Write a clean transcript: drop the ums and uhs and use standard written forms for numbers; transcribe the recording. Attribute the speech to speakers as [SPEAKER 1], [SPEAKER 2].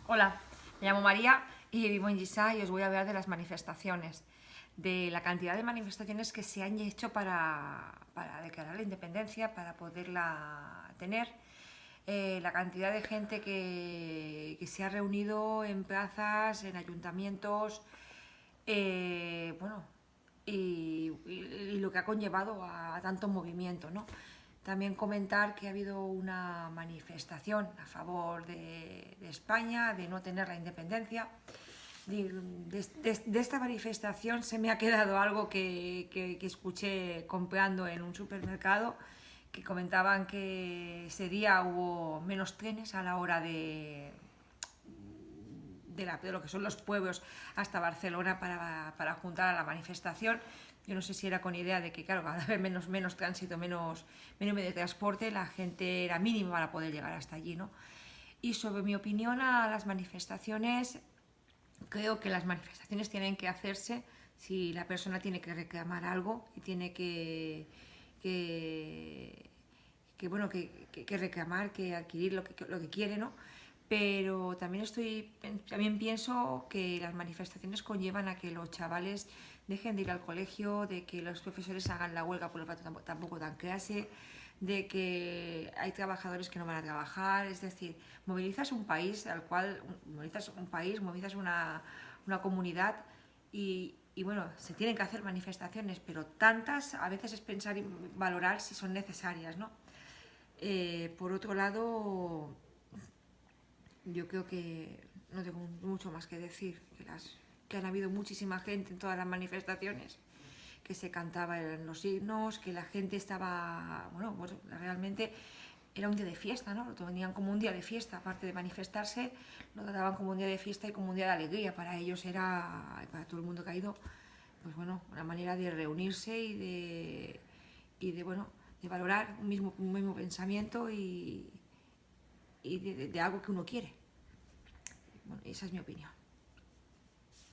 [SPEAKER 1] Hola, me llamo María y vivo en Gisá y os voy a hablar de las manifestaciones, de la cantidad de manifestaciones que se han hecho para declarar la independencia, para poderla tener, la cantidad de gente que se ha reunido en plazas, en ayuntamientos, bueno, y lo que ha conllevado a tanto movimiento, ¿no? También comentar que ha habido una manifestación a favor de España, de no tener la independencia. De esta manifestación se me ha quedado algo que escuché comprando en un supermercado, que comentaban que ese día hubo menos trenes a la hora de lo que son los pueblos hasta Barcelona para juntar a la manifestación. Yo no sé si era con idea de que, claro, cada vez menos tránsito, menos medio de transporte, la gente era mínima para poder llegar hasta allí, ¿no? Y sobre mi opinión a las manifestaciones, creo que las manifestaciones tienen que hacerse si la persona tiene que reclamar algo y tiene bueno, que reclamar, que adquirir lo que quiere, ¿no? Pero también pienso que las manifestaciones conllevan a que los chavales dejen de ir al colegio, de que los profesores hagan la huelga por el rato tampoco dan clase, de que hay trabajadores que no van a trabajar. Es decir, movilizas un país movilizas una comunidad y bueno, se tienen que hacer manifestaciones, pero tantas a veces es pensar y valorar si son necesarias, ¿no? Por otro lado, yo creo que no tengo mucho más que decir, que han habido muchísima gente en todas las manifestaciones, que se cantaban los himnos, que la gente estaba, bueno, pues realmente era un día de fiesta, ¿no? Lo tenían como un día de fiesta, aparte de manifestarse, lo trataban como un día de fiesta y como un día de alegría. Para ellos era, para todo el mundo que ha ido, pues bueno, una manera de reunirse y de bueno, de valorar un mismo pensamiento y de algo que uno quiere. Bueno, esa es mi opinión.